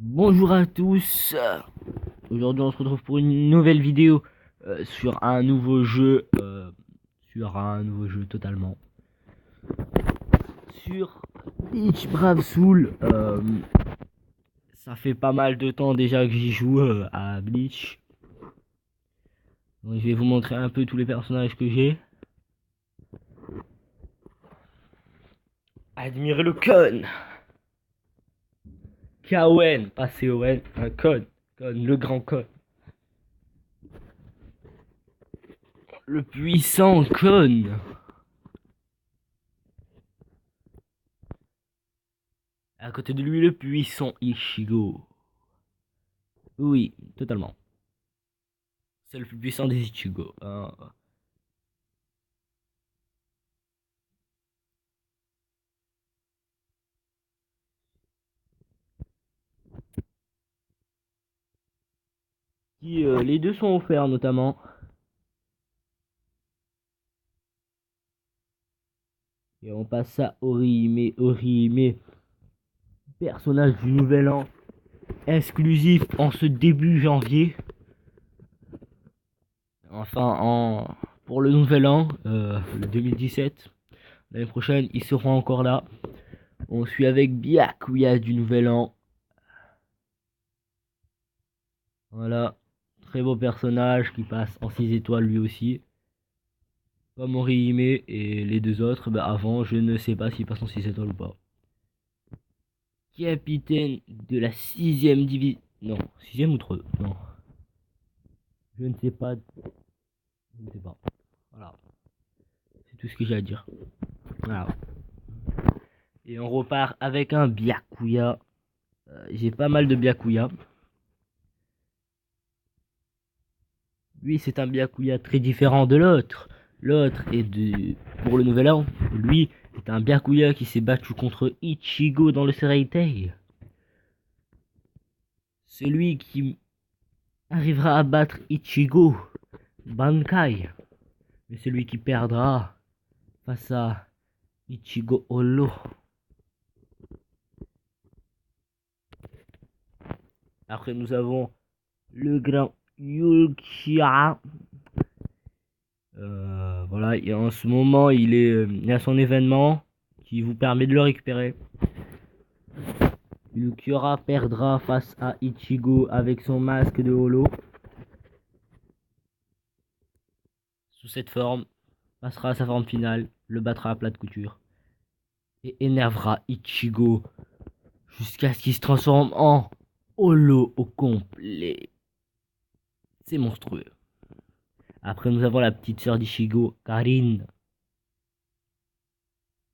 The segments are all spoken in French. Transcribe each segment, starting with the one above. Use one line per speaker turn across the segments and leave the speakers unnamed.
Bonjour à tous. Aujourd'hui on se retrouve pour une nouvelle vidéo sur un nouveau jeu, totalement. Sur Bleach Brave Soul. Ça fait pas mal de temps déjà que j'y joue à Bleach. Donc, je vais vous montrer un peu tous les personnages que j'ai. Admirez le con. Kawen, pas C-O-N, un con. Con, le grand con. Le puissant con. À côté de lui, le puissant Ichigo. Oui, totalement. C'est le plus puissant des Ichigo. Hein. Les deux sont offerts notamment. Et on passe à Orihime. Orihime, personnage du nouvel an, exclusif en ce début janvier. Enfin, pour le nouvel an, le 2017. L'année prochaine, ils seront encore là. On suit avec Byakuya du nouvel an. Voilà. Très beau personnage qui passe en 6 étoiles lui aussi. Comme Orihime et les deux autres, bah avant, je ne sais pas s'il passe en 6 étoiles ou pas. Capitaine de la 6ème division. Non, 6ème ou 3. Non. Je ne sais pas. Je ne sais pas. Voilà. C'est tout ce que j'ai à dire. Voilà. Et on repart avec un Byakuya. J'ai pas mal de Byakuya. Lui, c'est un Byakuya très différent de l'autre. L'autre est pour le nouvel an. Lui est un Byakuya qui s'est battu contre Ichigo dans le Sereitei. C'est lui qui arrivera à battre Ichigo Bankai. Mais c'est lui qui perdra face à Ichigo Olo. Après, nous avons le grand Yulkia. Voilà, et en ce moment, il a son événement qui vous permet de le récupérer. Yulkia perdra face à Ichigo avec son masque de holo. Sous cette forme, passera à sa forme finale, le battra à plat de couture. Et énervera Ichigo jusqu'à ce qu'il se transforme en holo au complet. C'est monstrueux. Après, nous avons la petite sœur d'Ichigo, Karin.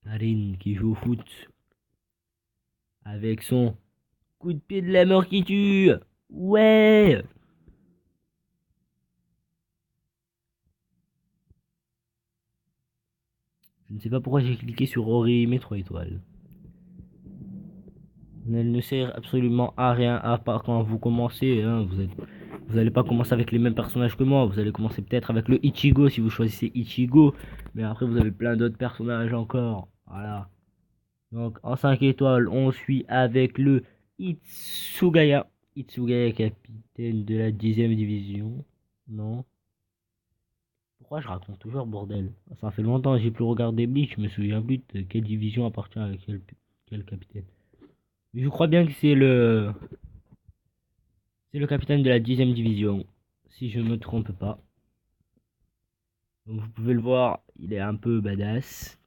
Karin qui joue au foot avec son coup de pied de la mort qui tue. Ouais. Je ne sais pas pourquoi j'ai cliqué sur Orihime 3 étoiles. Elle ne sert absolument à rien à part quand vous commencez. Hein, vous n'allez pas commencer avec les mêmes personnages que moi. Vous allez commencer peut-être avec le Ichigo si vous choisissez Ichigo. Mais après, vous avez plein d'autres personnages encore. Voilà. Donc, en 5 étoiles, on suit avec le Itsugaya. Itsugaya, capitaine de la 10ème division. Non. Pourquoi je raconte toujours bordel? Ça fait longtemps que j'ai plus regardé Bleach. Je me souviens plus de quelle division appartient à quel capitaine. Mais je crois bien que c'est le capitaine de la 10ème division. Si je ne me trompe pas. Donc vous pouvez le voir, il est un peu badass.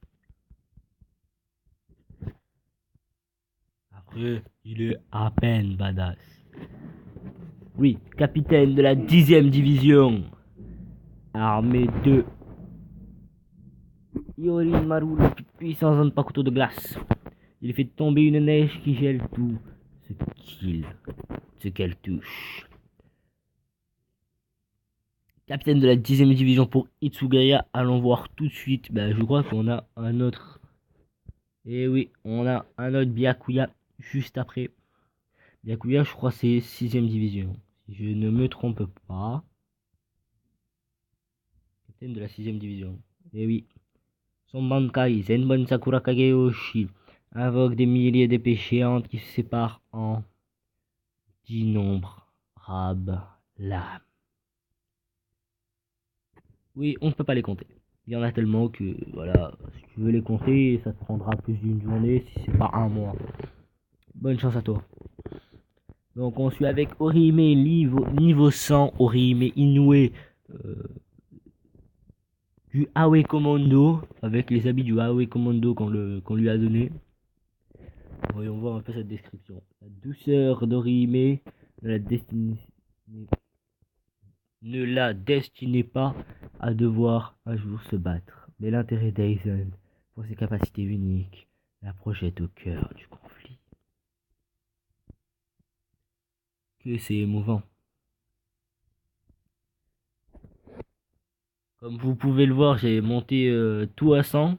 Après, il est à peine badass. Oui, capitaine de la 10ème division. Armée de Yorimaru, le plus puissant Zanpakuto de glace. Il fait tomber une neige qui gèle tout ce qu'elle touche. Capitaine de la 10ème division pour Itsugaya. Allons voir tout de suite. Je crois qu'on a un autre. Et oui, on a un autre Byakuya juste après. Byakuya, je crois c'est 6ème division. Si je ne me trompe pas. Capitaine de la 6ème division. Et oui. Son Bankai, Zenbon Sakura Kageyoshi, invoque des milliers d'épées géantes qui se séparent en d'innombrables lames. Oui, on ne peut pas les compter. Il y en a tellement que, voilà, si tu veux les compter, ça te prendra plus d'une journée, si c'est pas un mois. Bonne chance à toi. Donc on suit avec Orihime niveau 100, Orihime Inoue euh, du Awe Commando, avec les habits du Awe Commando qu'on lui a donné. Voyons voir un peu cette description. La douceur d'Orihime ne la destinait pas à devoir un jour se battre. Mais l'intérêt d'Aizen, pour ses capacités uniques, la projette au cœur du conflit. Que c'est émouvant. Comme vous pouvez le voir, j'ai monté tout à 100.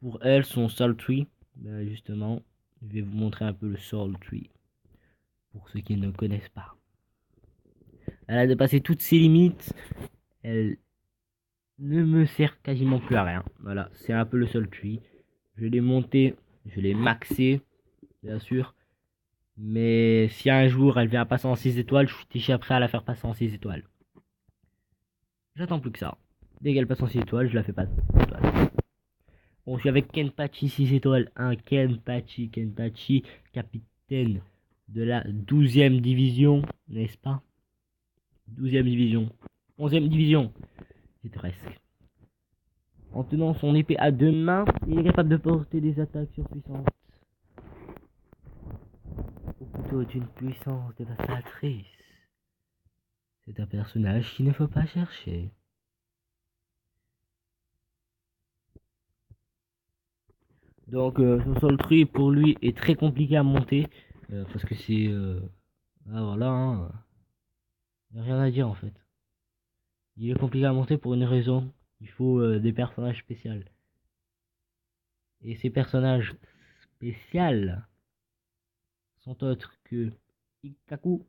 Pour elle, son Soul Tree, ben justement, je vais vous montrer un peu le Soul Tree. Pour ceux qui ne connaissent pas. Elle a dépassé toutes ses limites. Elle ne me sert quasiment plus à rien. Voilà, c'est un peu le Soul Tree. Je l'ai monté, je l'ai maxé, bien sûr. Mais si un jour elle vient passer en 6 étoiles, je suis déjà prêt à la faire passer en 6 étoiles. J'attends plus que ça. Dès qu'elle passe en 6 étoiles, je la fais passer en 6 étoiles. Bon, je suis avec Kenpachi 6 étoiles. Un Kenpachi, capitaine de la 12e division, n'est-ce pas? 12e division. 11e division. C'est presque. En tenant son épée à deux mains, il est capable de porter des attaques surpuissantes. Ou plutôt d'une puissance dévastatrice. C'est un personnage qu'il ne faut pas chercher. Donc son Soul Tree pour lui est très compliqué à monter. Parce que c'est... ah voilà, hein. Y a rien à dire en fait. Il est compliqué à monter pour une raison. Il faut des personnages spéciaux. Et ces personnages spéciaux sont autres que Ikkaku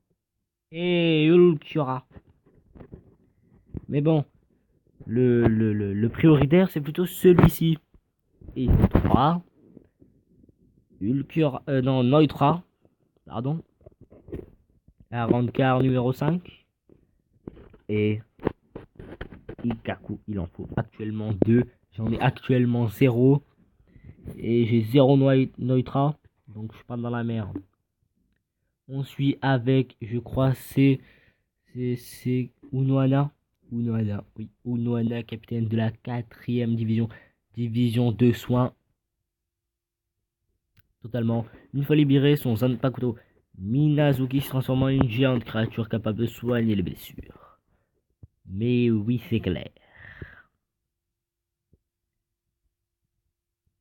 et Ulquiorra. Mais bon, le prioritaire c'est plutôt celui-ci. Et il faut 3. Ulquiorra, non, Neutra, pardon. Arrancar numéro 5. Et Ikkaku, il en faut actuellement 2. J'en ai actuellement 0. Et j'ai 0 Neutra. Donc je suis pas dans la merde. On suit avec, je crois, c'est Unohana. Unohana, oui. Unohana, capitaine de la 4e division. Division de soins. Totalement. Une fois libéré, son Zanpakuto Minazuki se transforme en une géante créature capable de soigner les blessures. Mais oui, c'est clair.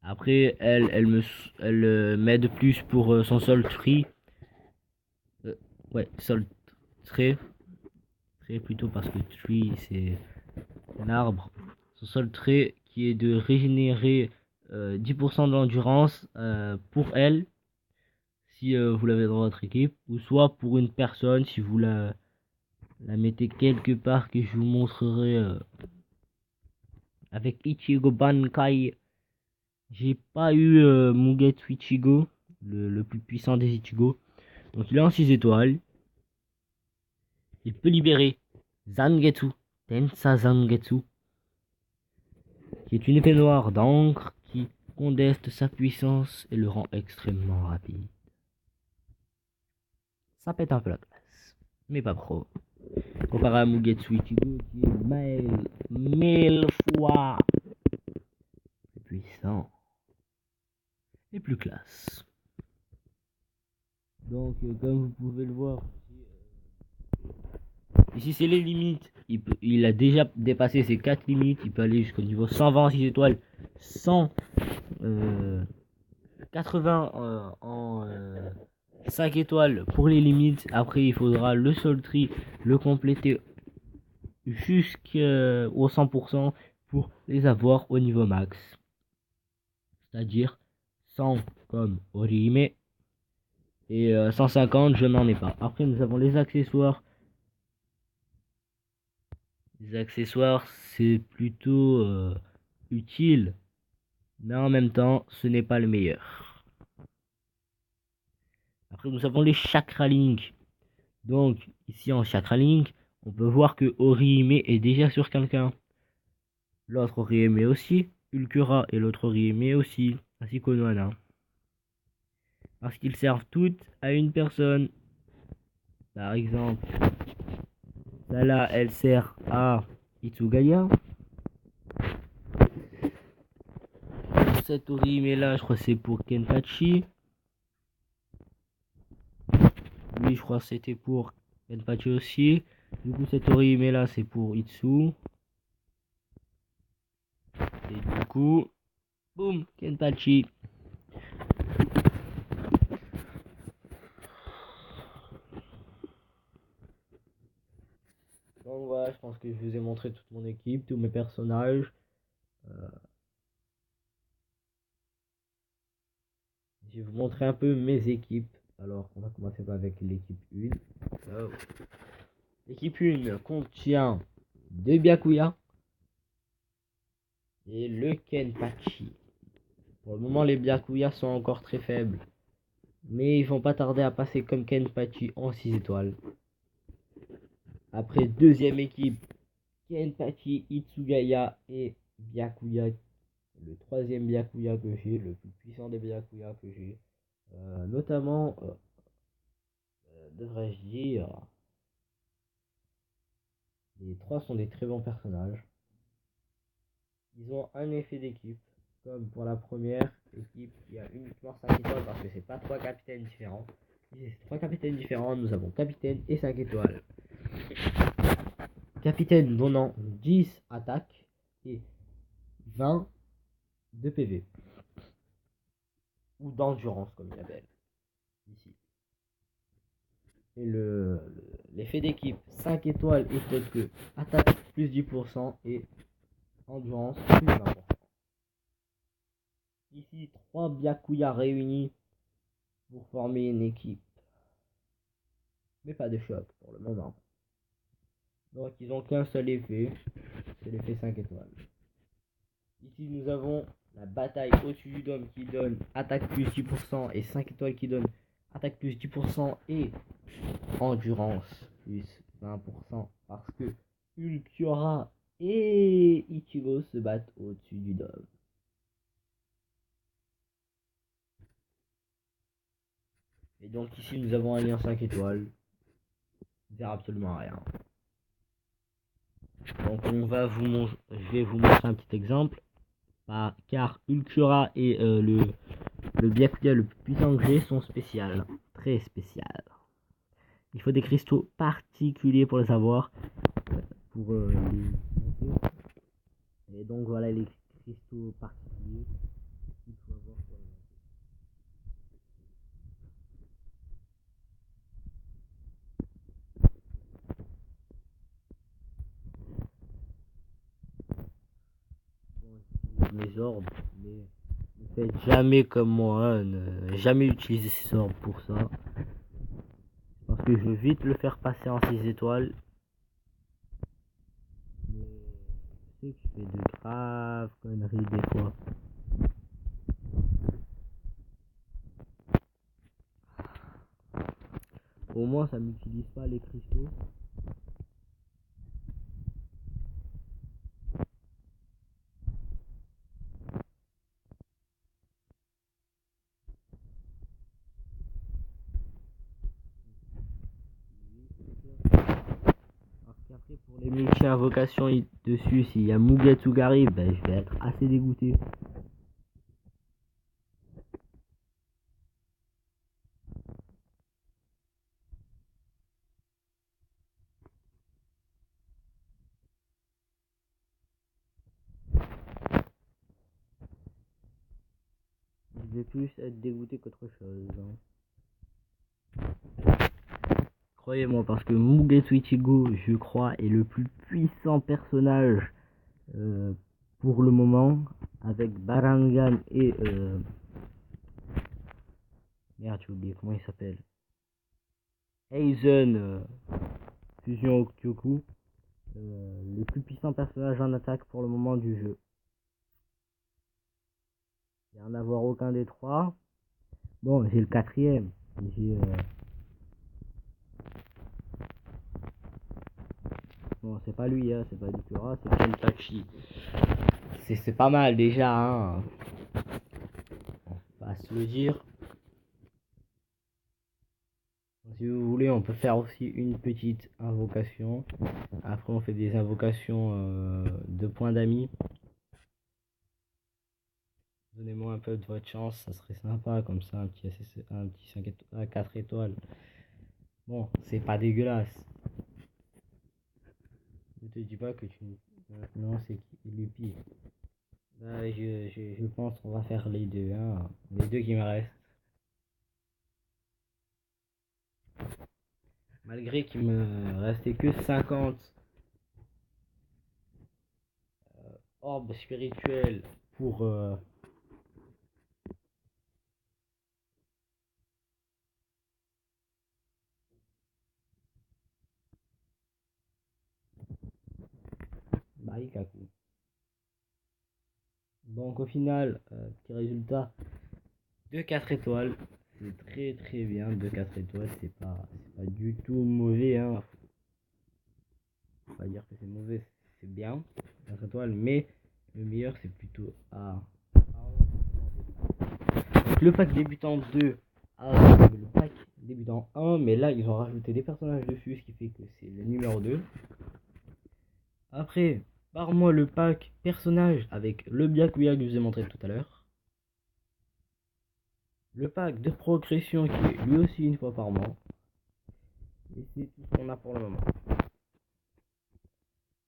Après, elle m'aide plus pour son Soul Tree. Ouais, Soul Tree. Tree plutôt parce que Tree c'est un arbre. Son Soul Tree qui est de régénérer 10% de l'endurance pour elle si vous l'avez dans votre équipe, ou soit pour une personne si vous la mettez quelque part que je vous montrerai avec Ichigo Bankai. J'ai pas eu Mugetsu Ichigo, le plus puissant des Ichigo. Donc il est en 6 étoiles. Il peut libérer Zangetsu, Tensa Zangetsu, qui est une épée noire d'encre qui condense sa puissance et le rend extrêmement rapide. Ça pète un peu la classe, mais pas trop. Comparé à Mugetsu Ichigo qui est mille fois plus puissant et plus classe. Donc comme vous pouvez le voir, ici c'est les limites. Il a déjà dépassé ses 4 limites. Il peut aller jusqu'au niveau 126 étoiles, 180 en 5 étoiles pour les limites. Après il faudra le Soul Tree, le compléter jusqu'au 100% pour les avoir au niveau max. C'est-à-dire 100 comme Orihime et 150 je n'en ai pas. Après nous avons les accessoires. Les accessoires c'est plutôt utile, mais en même temps ce n'est pas le meilleur. Après nous avons les chakra link. Donc, ici en Chakra Link, on peut voir que Orihime est déjà sur quelqu'un. L'autre Orihime aussi, Ulkura et l'autre Orihime aussi, ainsi qu'Onohana. Parce qu'ils servent toutes à une personne. Par exemple, celle-là, elle sert à Itsugaya. Cette Orihime là, je crois que c'est pour Kenpachi. Lui, je crois que c'était pour Kenpachi aussi. Du coup, cette Orihime là, c'est pour Itsu. Et du coup, boum, Kenpachi. Donc voilà, je pense que je vous ai montré toute mon équipe, tous mes personnages. Je vais vous montrer un peu mes équipes. Alors, on va commencer avec l'équipe 1. Oh. L'équipe 1 contient 2 Byakuya et le Kenpachi. Pour le moment, les Byakuya sont encore très faibles. Mais ils vont pas tarder à passer comme Kenpachi en 6 étoiles. Après, deuxième équipe, Kenpachi, Itsugaya et Byakuya. Le troisième Byakuya que j'ai, le plus puissant des Byakuya que j'ai. Notamment, devrais-je dire, les trois sont des très bons personnages. Ils ont un effet d'équipe, comme pour la première équipe qui a uniquement 5 étoiles parce que c'est pas trois capitaines différents. Ici, c'est trois capitaines différents, nous avons capitaine et 5 étoiles. Capitaine donnant 10 attaques et 20 de PV. Ou d'endurance comme il l'appelle ici. Et l'effet d'équipe 5 étoiles est tel que attaque plus 10% et endurance plus 20%. Ici, 3 Byakuya réunis pour former une équipe. Mais pas de choc pour le moment. Donc ils ont qu'un seul effet, c'est l'effet 5 étoiles. Ici nous avons la bataille au-dessus du dôme qui donne attaque plus 10% et 5 étoiles qui donne attaque plus 10% et endurance plus 20% parce que Ulquiorra et Ichigo se battent au-dessus du dôme. Et donc ici nous avons un lien 5 étoiles. On sert absolument à rien. Donc je vais vous montrer un petit exemple. Car Ulquiorra et le Byakuya le plus puissant que j'ai sont spéciales. Très spéciales. Il faut des cristaux particuliers pour les avoir. Pour les monter. Et donc voilà les cristaux particuliers qu'il faut avoir pour les monter. Bon, mes orbes, mais ne faites jamais comme moi, hein, ne jamais utiliser ces orbes pour ça. Parce que je veux vite le faire passer en 6 étoiles. Mais je sais que je fais de graves conneries des fois. Au moins ça n'utilise pas les cristaux. Parce qu'après pour les multi-invocations dessus, s'il y a Mugetsu ben, je vais être assez dégoûté. Je vais plus être dégoûté qu'autre chose. Croyez-moi, parce que Mugetsu Ichigo, je crois, est le plus puissant personnage pour le moment, avec Barangan et... Merde, j'ai oublié comment il s'appelle. Aizen Fusion Okyoku. Les plus puissants personnages en attaque pour le moment du jeu. Il n'y en a avoir aucun des trois. Bon, j'ai le quatrième. J'ai c'est pas lui, hein, c'est pas Lucura, c'est Kentachi. C'est pas mal déjà, hein. On va se le dire. Si vous voulez, on peut faire aussi une petite invocation. Après, on fait des invocations de points d'amis. Donnez-moi un peu de votre chance, ça serait sympa comme ça, un petit 5 4 étoiles. Bon, c'est pas dégueulasse. Ne te dis pas que tu... Non, c'est Lupi. Bah, je pense qu'on va faire les deux, hein. Les deux qui me restent. Malgré qu'il me restait que 50 orbes spirituels pour... Barikaku. Donc au final, petit résultat, de 4 étoiles. C'est très très bien, de 4 étoiles, c'est pas du tout mauvais, hein. Faut pas dire que c'est mauvais, c'est bien, 4 étoiles, mais le meilleur c'est plutôt A. Donc, le pack débutant 2 le pack débutant 1, mais là ils ont rajouté des personnages dessus, ce qui fait que c'est le numéro 2. Après, par moi le pack personnage avec le Byakuya que je vous ai montré tout à l'heure. Le pack de progression qui est lui aussi une fois par mois. Et c'est tout ce qu'on a pour le moment.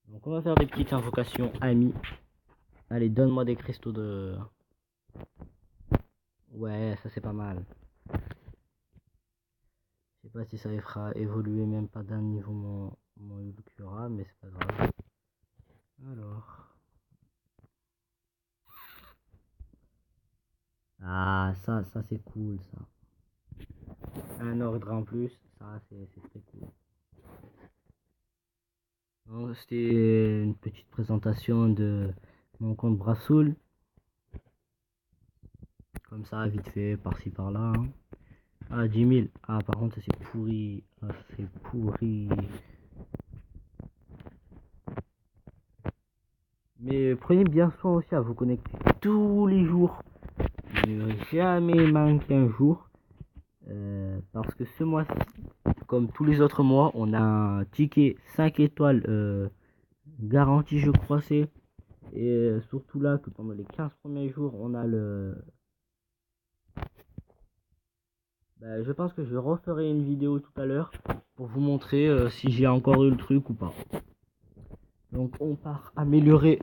Donc on va faire des petites invocations amis. Allez, donne-moi des cristaux de... Ouais, ça c'est pas mal. Je sais pas si ça les fera évoluer même pas d'un niveau mon Ulcura, mais c'est pas grave. Alors... Ah, ça c'est cool ça. Un ordre en plus, ça c'est très cool. C'était une petite présentation de mon compte Brassoul. Comme ça, vite fait, par-ci par-là. Hein. Ah, 10 000. Ah, par contre, c'est pourri. Ah, c'est pourri. Mais prenez bien soin aussi à vous connecter tous les jours. Ne jamais manquer un jour. Parce que ce mois-ci, comme tous les autres mois, on a un ticket 5 étoiles garanti, je crois, c'est. Et surtout là, que pendant les 15 premiers jours, on a le... Bah, je pense que je referai une vidéo tout à l'heure pour vous montrer si j'ai encore eu le truc ou pas. Donc on part améliorer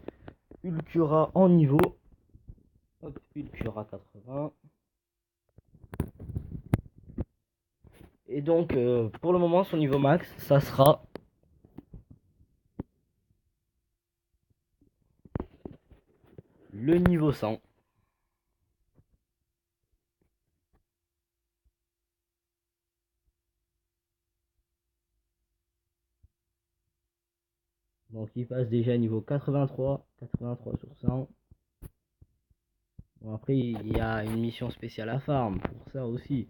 Ulcura en niveau. Hop, Ulcura 80. Et donc pour le moment son niveau max, ça sera le niveau 100. Donc il passe déjà niveau 83, 83 sur 100. Bon après il y a une mission spéciale à farm pour ça aussi.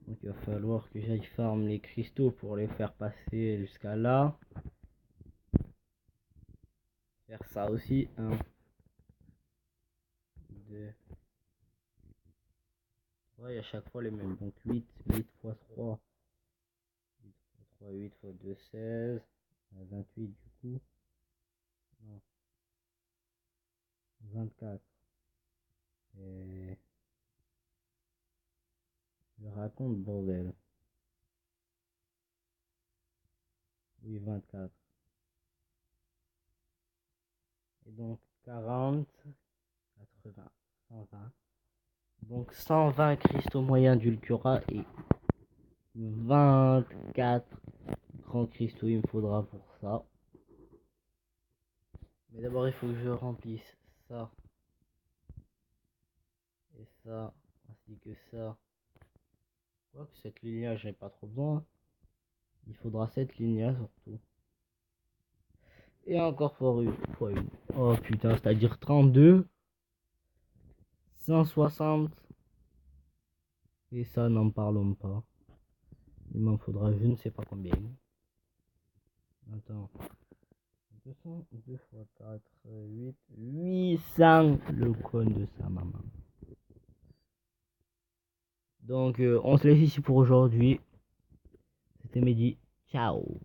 Donc il va falloir que j'aille farm les cristaux pour les faire passer jusqu'à là. Faire ça aussi. 1, 2, 3, et à chaque fois les mêmes. Donc 8 fois 3. 8 fois 3, 8 fois 2, 16. 28 du coup. Non, 24. Et... Je raconte bordel. Oui, 24. Et donc 40, 80, 120. Donc 120 cristaux moyens d'Ulcura et 24 grands cristaux il me faudra pour ça. Mais d'abord il faut que je remplisse ça et ça ainsi que ça. Quoique cette ligne-là j'en ai pas trop besoin. Il faudra cette ligne-là surtout. Et encore fois une. Oh putain, c'est-à-dire 32, 160. Et ça, n'en parlons pas. Il m'en faudra je ne sais pas combien. Attends. 200, 2 fois 4, 8, 800 le cône de sa maman. Donc, on se laisse ici pour aujourd'hui. C'était Mehdi. Ciao.